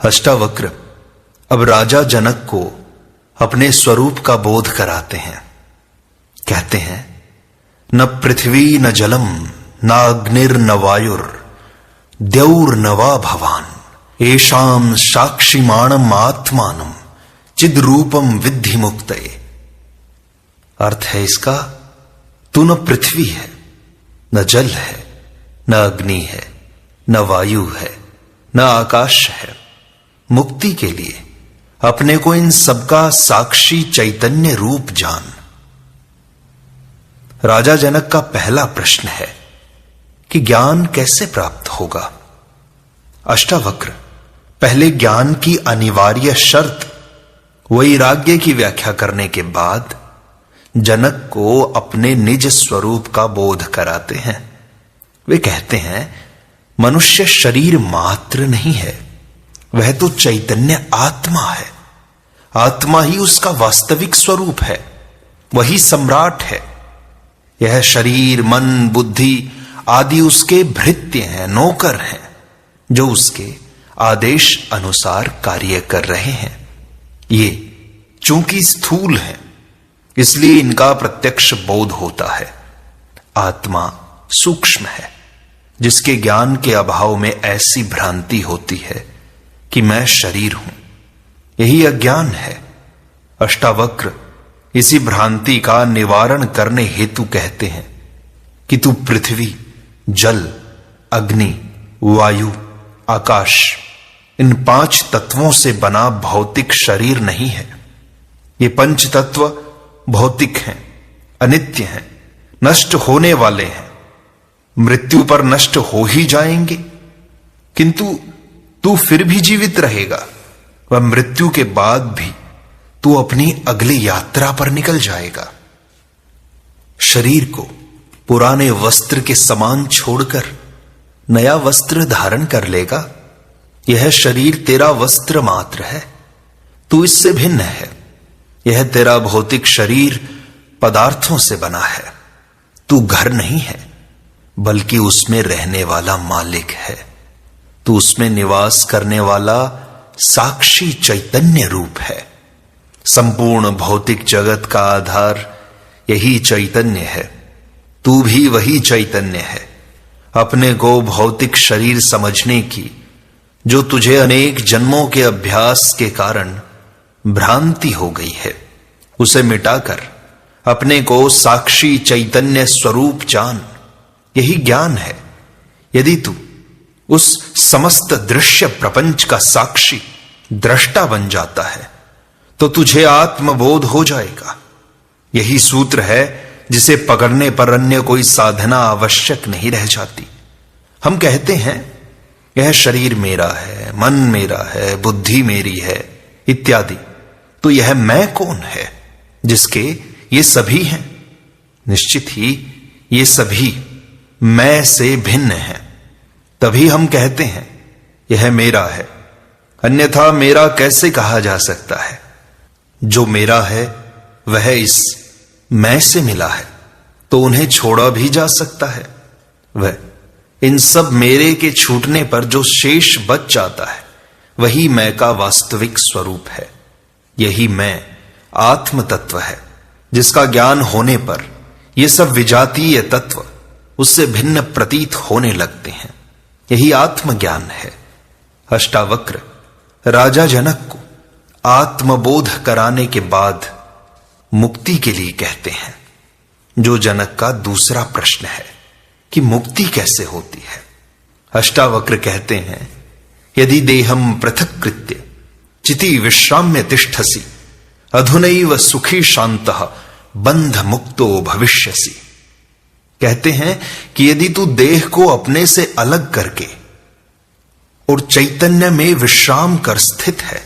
अष्टावक्र अब राजा जनक को अपने स्वरूप का बोध कराते हैं। कहते हैं, न पृथ्वी न जलम न अग्निर न वायुर द्यौर न वा भवान एषाम साक्षिमाणम आत्मानम चिद रूपम विद्धि मुक्तये। अर्थ है इसका, तू न पृथ्वी है, न जल है, न अग्नि है, न वायु है, न आकाश है। मुक्ति के लिए अपने को इन सबका साक्षी चैतन्य रूप जान। राजा जनक का पहला प्रश्न है कि ज्ञान कैसे प्राप्त होगा। अष्टावक्र पहले ज्ञान की अनिवार्य शर्त वैराग्य की व्याख्या करने के बाद जनक को अपने निज स्वरूप का बोध कराते हैं। वे कहते हैं, मनुष्य शरीर मात्र नहीं है, वह तो चैतन्य आत्मा है। आत्मा ही उसका वास्तविक स्वरूप है, वही सम्राट है। यह शरीर मन बुद्धि आदि उसके भृत्य हैं, नौकर हैं, जो उसके आदेश अनुसार कार्य कर रहे हैं। ये चूंकि स्थूल है, इसलिए इनका प्रत्यक्ष बोध होता है। आत्मा सूक्ष्म है, जिसके ज्ञान के अभाव में ऐसी भ्रांति होती है कि मैं शरीर हूं। यही अज्ञान है। अष्टावक्र इसी भ्रांति का निवारण करने हेतु कहते हैं कि तू पृथ्वी जल अग्नि वायु आकाश इन 5 तत्वों से बना भौतिक शरीर नहीं है। ये 5 तत्व भौतिक हैं, अनित्य हैं, नष्ट होने वाले हैं, मृत्यु पर नष्ट हो ही जाएंगे, किंतु तू फिर भी जीवित रहेगा। वह मृत्यु के बाद भी तू अपनी अगली यात्रा पर निकल जाएगा। शरीर को पुराने वस्त्र के समान छोड़कर नया वस्त्र धारण कर लेगा। यह शरीर तेरा वस्त्र मात्र है, तू इससे भिन्न है। यह तेरा भौतिक शरीर पदार्थों से बना है। तू घर नहीं है, बल्कि उसमें रहने वाला मालिक है। तू उसमें निवास करने वाला साक्षी चैतन्य रूप है। संपूर्ण भौतिक जगत का आधार यही चैतन्य है। तू भी वही चैतन्य है। अपने को भौतिक शरीर समझने की जो तुझे अनेक जन्मों के अभ्यास के कारण भ्रांति हो गई है, उसे मिटाकर अपने को साक्षी चैतन्य स्वरूप जान। यही ज्ञान है। यदि तू उस समस्त दृश्य प्रपंच का साक्षी दृष्टा बन जाता है, तो तुझे आत्मबोध हो जाएगा। यही सूत्र है जिसे पकड़ने पर अन्य कोई साधना आवश्यक नहीं रह जाती। हम कहते हैं, यह शरीर मेरा है, मन मेरा है, बुद्धि मेरी है इत्यादि। तो यह मैं कौन है जिसके ये सभी हैं? निश्चित ही ये सभी मैं से भिन्न हैं। तभी हम कहते हैं यह मेरा है, अन्यथा मेरा कैसे कहा जा सकता है? जो मेरा है वह इस मैं से मिला है, तो उन्हें छोड़ा भी जा सकता है। वह इन सब मेरे के छूटने पर जो शेष बच जाता है, वही मैं का वास्तविक स्वरूप है। यही मैं आत्म तत्व है, जिसका ज्ञान होने पर ये सब विजातीय तत्व उससे भिन्न प्रतीत होने लगते हैं। यही आत्मज्ञान है। अष्टावक्र राजा जनक को आत्मबोध कराने के बाद मुक्ति के लिए कहते हैं, जो जनक का दूसरा प्रश्न है कि मुक्ति कैसे होती है। अष्टावक्र कहते हैं, यदि देहम पृथक कृत्य चिति विश्राम्य तिष्ठसि अधुनैव सुखी शांतः बंध मुक्तो भविष्यसि। कहते हैं कि यदि तू देह को अपने से अलग करके और चैतन्य में विश्राम कर स्थित है,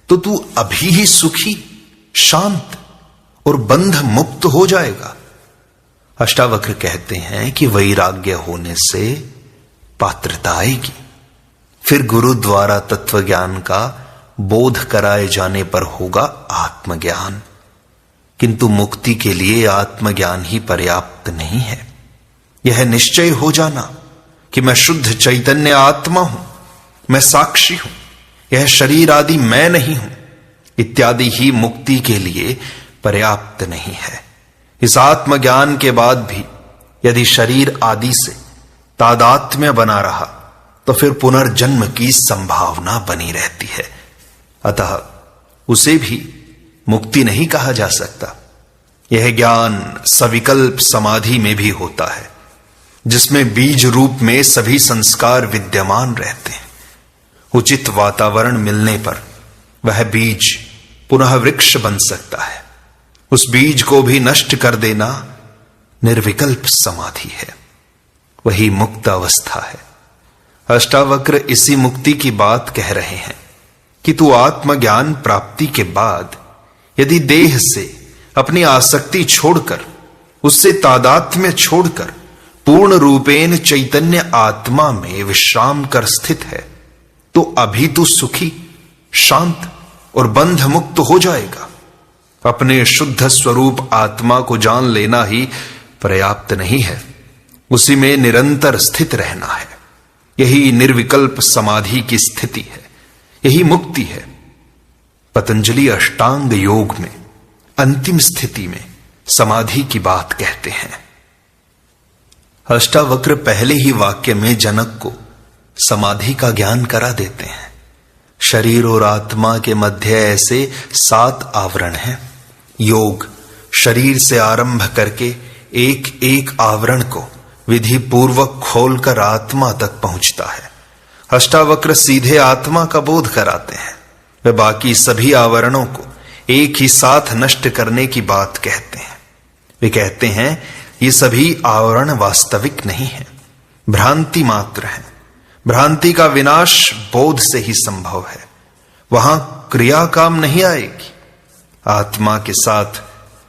तो तू अभी ही सुखी शांत और बंध मुक्त हो जाएगा। अष्टावक्र कहते हैं कि वैराग्य होने से पात्रता आएगी, फिर गुरु द्वारा तत्व ज्ञान का बोध कराए जाने पर होगा आत्मज्ञान। किंतु मुक्ति के लिए आत्मज्ञान ही पर्याप्त नहीं है। यह निश्चय हो जाना कि मैं शुद्ध चैतन्य आत्मा हूं, मैं साक्षी हूं, यह शरीर आदि मैं नहीं हूं इत्यादि ही मुक्ति के लिए पर्याप्त नहीं है। इस आत्मज्ञान के बाद भी यदि शरीर आदि से तादात्म्य बना रहा तो फिर पुनर्जन्म की संभावना बनी रहती है। अतः उसे भी मुक्ति नहीं कहा जा सकता। यह ज्ञान सविकल्प समाधि में भी होता है, जिसमें बीज रूप में सभी संस्कार विद्यमान रहते हैं। उचित वातावरण मिलने पर वह बीज पुनः वृक्ष बन सकता है। उस बीज को भी नष्ट कर देना निर्विकल्प समाधि है, वही मुक्त अवस्था है। अष्टावक्र इसी मुक्ति की बात कह रहे हैं कि तू आत्मज्ञान प्राप्ति के बाद यदि देह से अपनी आसक्ति छोड़कर, उससे तादात्म्य छोड़कर पूर्ण रूपेण चैतन्य आत्मा में विश्राम कर स्थित है, तो अभी तू सुखी, शांत और बंध मुक्त हो जाएगा। अपने शुद्ध स्वरूप आत्मा को जान लेना ही पर्याप्त नहीं है, उसी में निरंतर स्थित रहना है। यही निर्विकल्प समाधि की स्थिति है, यही मुक्ति है। पतंजलि अष्टांग योग में अंतिम स्थिति में समाधि की बात कहते हैं। अष्टावक्र पहले ही वाक्य में जनक को समाधि का ज्ञान करा देते हैं। शरीर और आत्मा के मध्य ऐसे 7 आवरण हैं। योग शरीर से आरंभ करके एक एक आवरण को विधि पूर्वक खोलकर आत्मा तक पहुंचता है। अष्टावक्र सीधे आत्मा का बोध कराते हैं। वे बाकी सभी आवरणों को एक ही साथ नष्ट करने की बात कहते हैं। वे कहते हैं ये सभी आवरण वास्तविक नहीं है, भ्रांति मात्र है। भ्रांति का विनाश बोध से ही संभव है, वहां क्रिया काम नहीं आएगी। आत्मा के साथ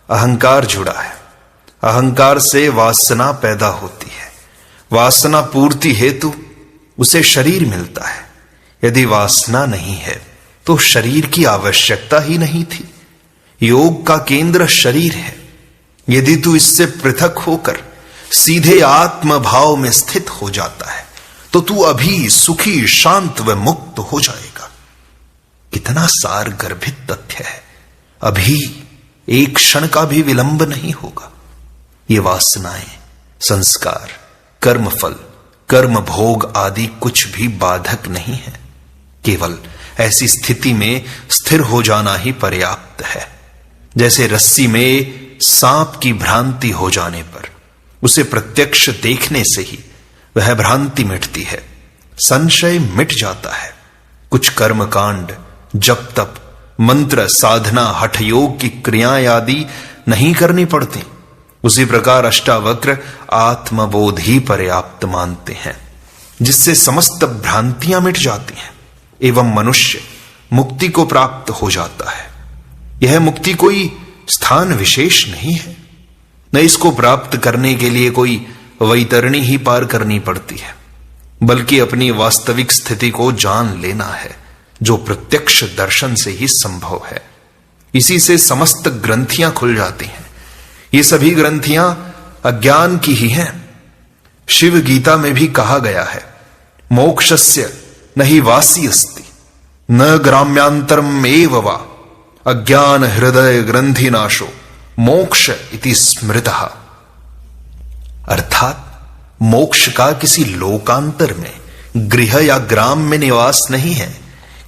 अहंकार जुड़ा है, अहंकार से वासना पैदा होती है। वासना पूर्ति हेतु उसे शरीर मिलता है। यदि वासना नहीं है तो शरीर की आवश्यकता ही नहीं थी। योग का केंद्र शरीर है। यदि तू इससे पृथक होकर सीधे आत्म भाव में स्थित हो जाता है तो तू अभी सुखी, शांत व मुक्त हो जाएगा। कितना सार गर्भित तथ्य है। अभी एक क्षण का भी विलंब नहीं होगा। ये वासनाएं, संस्कार, कर्मफल, कर्म भोग आदि कुछ भी बाधक नहीं है। केवल ऐसी स्थिति में स्थिर हो जाना ही पर्याप्त है। जैसे रस्सी में सांप की भ्रांति हो जाने पर उसे प्रत्यक्ष देखने से ही वह भ्रांति मिटती है, संशय मिट जाता है। कुछ कर्मकांड, जप तप, मंत्र, साधना, हठ योग की क्रियाएं आदि नहीं करनी पड़ती। उसी प्रकार अष्टावक्र आत्मबोध ही पर्याप्त मानते हैं, जिससे समस्त भ्रांतियां मिट जाती हैं एवं मनुष्य मुक्ति को प्राप्त हो जाता है। यह मुक्ति कोई स्थान विशेष नहीं है, न इसको प्राप्त करने के लिए कोई वैतरणी ही पार करनी पड़ती है, बल्कि अपनी वास्तविक स्थिति को जान लेना है, जो प्रत्यक्ष दर्शन से ही संभव है। इसी से समस्त ग्रंथियां खुल जाती हैं। ये सभी ग्रंथियां अज्ञान की ही हैं। शिव गीता में भी कहा गया है, मोक्षस्य नहि वासी अस्ति न ग्राम्यांतरम एव वा अज्ञान हृदय ग्रंथि नाशो मोक्ष इति स्मृतः। अर्थात मोक्ष का किसी लोकांतर में, गृह या ग्राम में निवास नहीं है,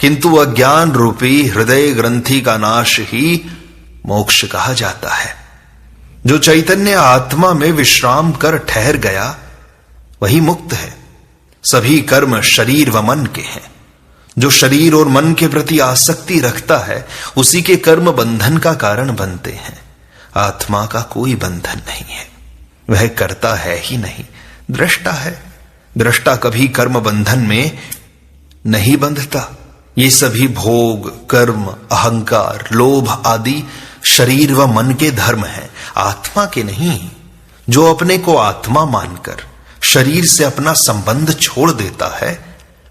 किंतु अज्ञान रूपी हृदय ग्रंथि का नाश ही मोक्ष कहा जाता है। जो चैतन्य आत्मा में विश्राम कर ठहर गया वही मुक्त है। सभी कर्म शरीर व मन के हैं। जो शरीर और मन के प्रति आसक्ति रखता है उसी के कर्म बंधन का कारण बनते हैं। आत्मा का कोई बंधन नहीं है, वह करता है ही नहीं, दृष्टा है। दृष्टा कभी कर्म बंधन में नहीं बंधता। ये सभी भोग, कर्म, अहंकार, लोभ आदि शरीर व मन के धर्म हैं, आत्मा के नहीं। जो अपने को आत्मा मानकर शरीर से अपना संबंध छोड़ देता है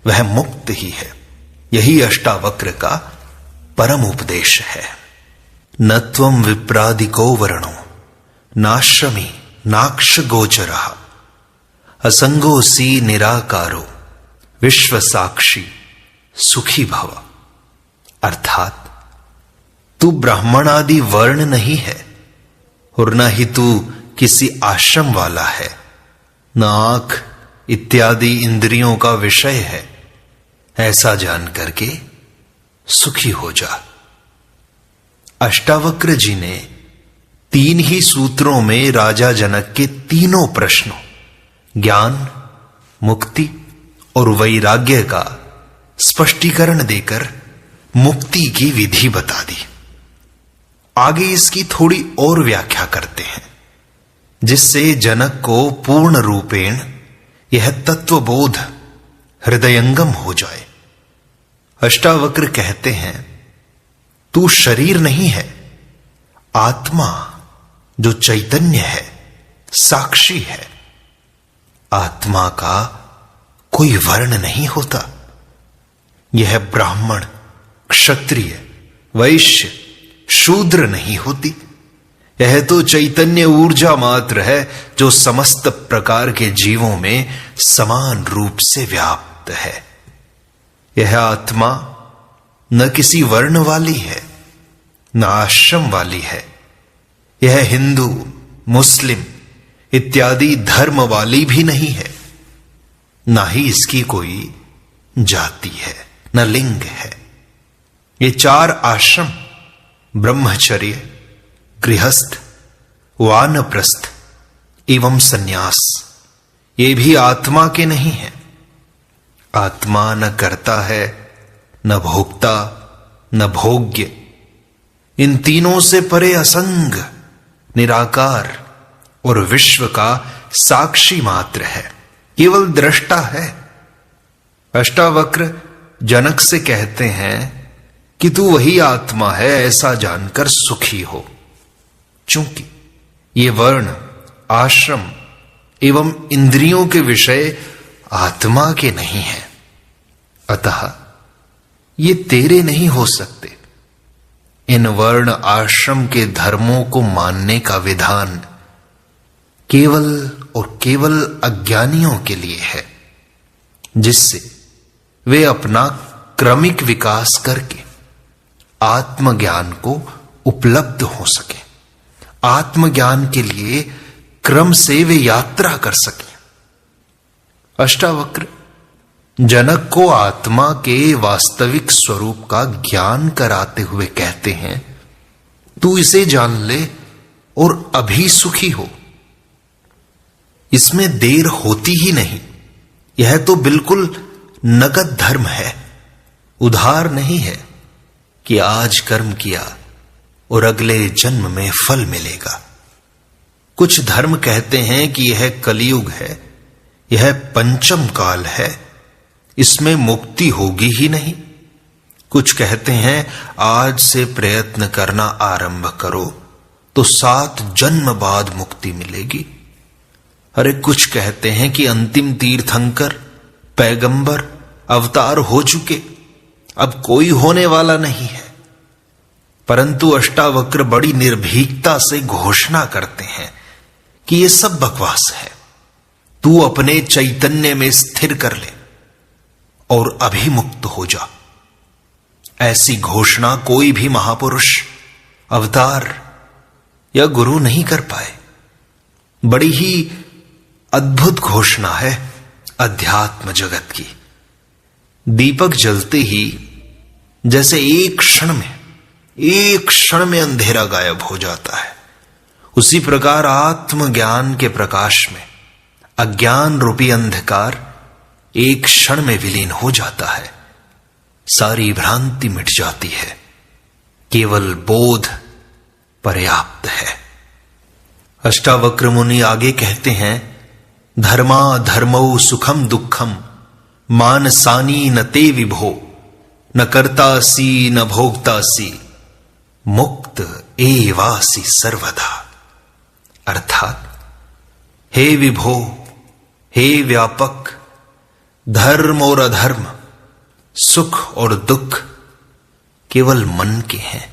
वह मुक्त ही है। यही अष्टावक्र का परम उपदेश है। न त्वं विप्रादिको वर्णो नाश्रमी नाक्ष गोचरः असंगोसी निराकारो विश्व साक्षी सुखी भव। अर्थात तू ब्राह्मण आदि वर्ण नहीं है और न ही तू किसी आश्रम वाला है, न आंख इत्यादि इंद्रियों का विषय है। ऐसा जान करके सुखी हो जा। अष्टावक्र जी ने 3 ही सूत्रों में राजा जनक के तीनों प्रश्नों, ज्ञान, मुक्ति और वैराग्य का स्पष्टीकरण देकर मुक्ति की विधि बता दी। आगे इसकी थोड़ी और व्याख्या करते हैं, जिससे जनक को पूर्ण रूपेण यह तत्वबोध हृदयंगम हो जाए। अष्टावक्र कहते हैं, तू शरीर नहीं है, आत्मा जो चैतन्य है, साक्षी है। आत्मा का कोई वर्ण नहीं होता। यह ब्राह्मण, क्षत्रिय, वैश्य, शूद्र नहीं होती। यह तो चैतन्य ऊर्जा मात्र है जो समस्त प्रकार के जीवों में समान रूप से व्याप्त है। यह आत्मा न किसी वर्ण वाली है, न आश्रम वाली है। यह हिंदू, मुस्लिम इत्यादि धर्म वाली भी नहीं है, ना ही इसकी कोई जाति है, न लिंग है। ये 4 आश्रम, ब्रह्मचर्य, गृहस्थ, वानप्रस्थ एवं सन्यास, ये भी आत्मा के नहीं है। आत्मा न करता है, न भोक्ता, न भोग्य। इन तीनों से परे असंग, निराकार और विश्व का साक्षी मात्र है, केवल दृष्टा है। अष्टावक्र जनक से कहते हैं कि तू वही आत्मा है, ऐसा जानकर सुखी हो। चूंकि ये वर्ण, आश्रम एवं इंद्रियों के विषय आत्मा के नहीं है, अतः ये तेरे नहीं हो सकते। इन वर्ण आश्रम के धर्मों को मानने का विधान केवल और केवल अज्ञानियों के लिए है, जिससे वे अपना क्रमिक विकास करके आत्मज्ञान को उपलब्ध हो सके। आत्मज्ञान के लिए क्रम से वे यात्रा कर सके। अष्टावक्र जनक को आत्मा के वास्तविक स्वरूप का ज्ञान कराते हुए कहते हैं, तू इसे जान ले और अभी सुखी हो। इसमें देर होती ही नहीं। यह तो बिल्कुल नगद धर्म है, उधार नहीं है कि आज कर्म किया और अगले जन्म में फल मिलेगा। कुछ धर्म कहते हैं कि यह कलयुग है, यह पंचम काल है, इसमें मुक्ति होगी ही नहीं। कुछ कहते हैं आज से प्रयत्न करना आरंभ करो तो 7 जन्म बाद मुक्ति मिलेगी। अरे कुछ कहते हैं कि अंतिम तीर्थंकर, पैगंबर अवतार हो चुके, अब कोई होने वाला नहीं है। परंतु अष्टावक्र बड़ी निर्भीकता से घोषणा करते हैं कि यह सब बकवास है। तू अपने चैतन्य में स्थिर कर ले और अभिमुक्त हो जा। ऐसी घोषणा कोई भी महापुरुष, अवतार या गुरु नहीं कर पाए। बड़ी ही अद्भुत घोषणा है अध्यात्म जगत की। दीपक जलते ही जैसे एक क्षण में अंधेरा गायब हो जाता है, उसी प्रकार आत्मज्ञान के प्रकाश में अज्ञान रूपी अंधकार एक क्षण में विलीन हो जाता है। सारी भ्रांति मिट जाती है, केवल बोध पर्याप्त है। अष्टावक्र मुनि आगे कहते हैं, धर्मा धर्मौ सुखम दुखम मानसानी न ते विभो न कर्तासी न भोक्तासी मुक्त एवासी सर्वदा। अर्थात हे विभो, हे व्यापक, धर्म और अधर्म, सुख और दुख केवल मन के हैं,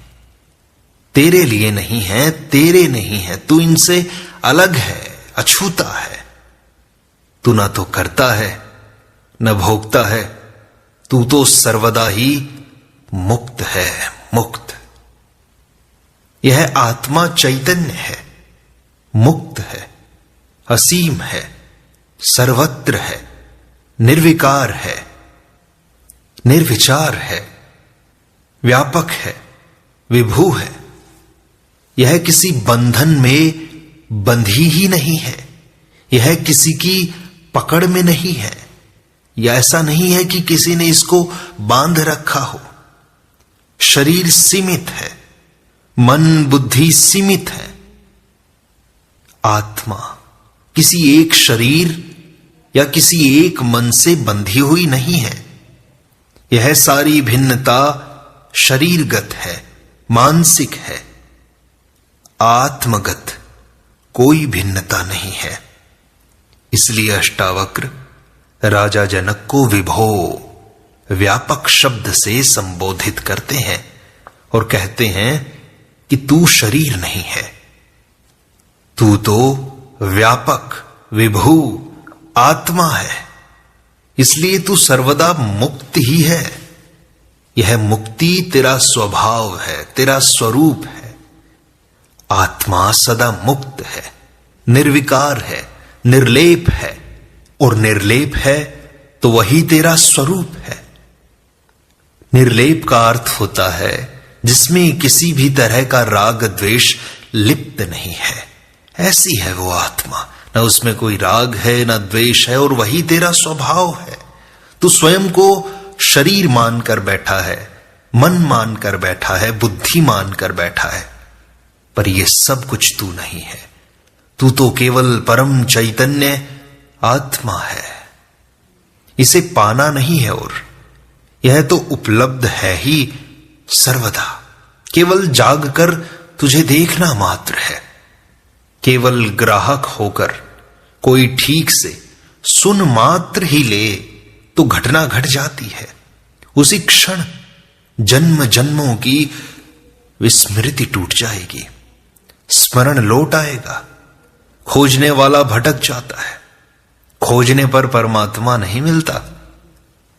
तेरे लिए नहीं है, तेरे नहीं है। तू इनसे अलग है, अछूता है। तू ना तो करता है न भोगता है, तू तो सर्वदा ही मुक्त है, मुक्त। यह आत्मा चैतन्य है, मुक्त है, असीम है, सर्वत्र है, निर्विकार है, निर्विचार है, व्यापक है, विभू है। यह किसी बंधन में बंधी ही नहीं है, यह किसी की पकड़ में नहीं है। यह ऐसा नहीं है कि किसी ने इसको बांध रखा हो। शरीर सीमित है, मन बुद्धि सीमित है। आत्मा किसी एक शरीर या किसी एक मन से बंधी हुई नहीं है। यह सारी भिन्नता शरीरगत है, मानसिक है। आत्मगत कोई भिन्नता नहीं है। इसलिए अष्टावक्र राजा जनक को विभो, व्यापक शब्द से संबोधित करते हैं और कहते हैं कि तू शरीर नहीं है, तू तो व्यापक विभू आत्मा है। इसलिए तू सर्वदा मुक्त ही है। यह मुक्ति तेरा स्वभाव है, तेरा स्वरूप है। आत्मा सदा मुक्त है, निर्विकार है, निर्लेप है। और निर्लेप है तो वही तेरा स्वरूप है। निर्लेप का अर्थ होता है जिसमें किसी भी तरह का राग द्वेष लिप्त नहीं है। ऐसी है वो आत्मा, न उसमें कोई राग है न द्वेष है, और वही तेरा स्वभाव है। तू स्वयं को शरीर मानकर बैठा है, मन मानकर बैठा है, बुद्धि मानकर बैठा है, पर यह सब कुछ तू नहीं है। तू तो केवल परम चैतन्य आत्मा है। इसे पाना नहीं है, और यह तो उपलब्ध है ही सर्वदा। केवल जागकर तुझे देखना मात्र है। केवल ग्राहक होकर कोई ठीक से सुन मात्र ही ले तो घटना घट जाती है। उसी क्षण जन्म जन्मों की विस्मृति टूट जाएगी, स्मरण लौट आएगा। खोजने वाला भटक जाता है, खोजने पर परमात्मा नहीं मिलता।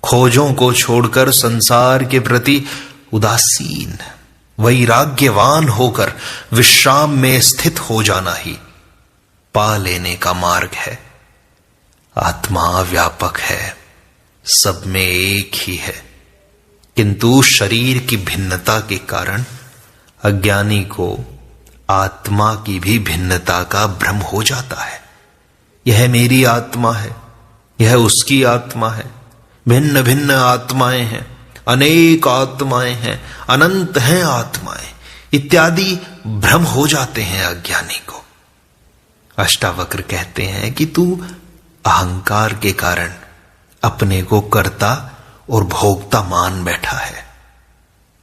खोजों को छोड़कर संसार के प्रति उदासीन, वैराग्यवान होकर विश्राम में स्थित हो जाना ही पा लेने का मार्ग है। आत्मा व्यापक है, सब में एक ही है, किंतु शरीर की भिन्नता के कारण अज्ञानी को आत्मा की भी भिन्नता का भ्रम हो जाता है। यह मेरी आत्मा है, यह उसकी आत्मा है, भिन्न भिन्न आत्माएं हैं, अनेक आत्माएं हैं, अनंत हैं आत्माएं इत्यादि भ्रम हो जाते हैं अज्ञानी को। अष्टावक्र कहते हैं कि तू अहंकार के कारण अपने को कर्ता और भोक्ता मान बैठा है।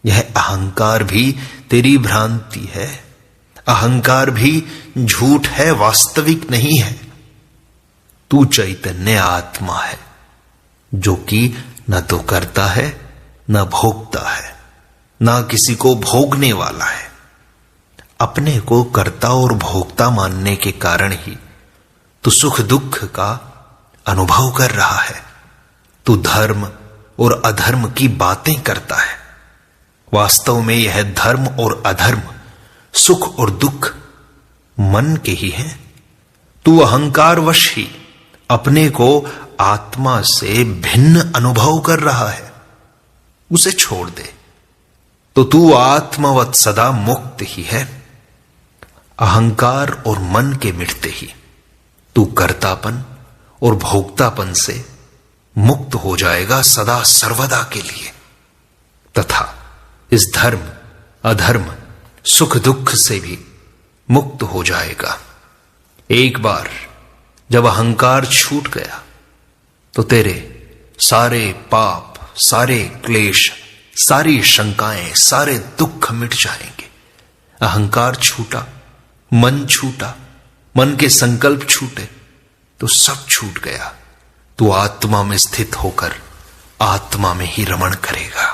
यह अहंकार भी तेरी भ्रांति है, अहंकार भी झूठ है, वास्तविक नहीं है। तू चैतन्य आत्मा है जो कि न तो करता है न भोगता है, न किसी को भोगने वाला है। अपने को कर्ता और भोक्ता मानने के कारण ही तू सुख दुख का अनुभव कर रहा है। तू धर्म और अधर्म की बातें करता है। वास्तव में यह धर्म और अधर्म, सुख और दुख मन के ही हैं। तू अहंकारवश ही अपने को आत्मा से भिन्न अनुभव कर रहा है। उसे छोड़ दे तो तू आत्मवत सदा मुक्त ही है। अहंकार और मन के मिटते ही तू कर्तापन और भोक्तापन से मुक्त हो जाएगा सदा सर्वदा के लिए, तथा इस धर्म अधर्म सुख दुख से भी मुक्त हो जाएगा। एक बार जब अहंकार छूट गया तो तेरे सारे पाप, सारे क्लेश, सारी शंकाएं, सारे दुख मिट जाएंगे। अहंकार छूटा, मन छूटा, मन के संकल्प छूटे तो सब छूट गया। तू आत्मा में स्थित होकर आत्मा में ही रमण करेगा।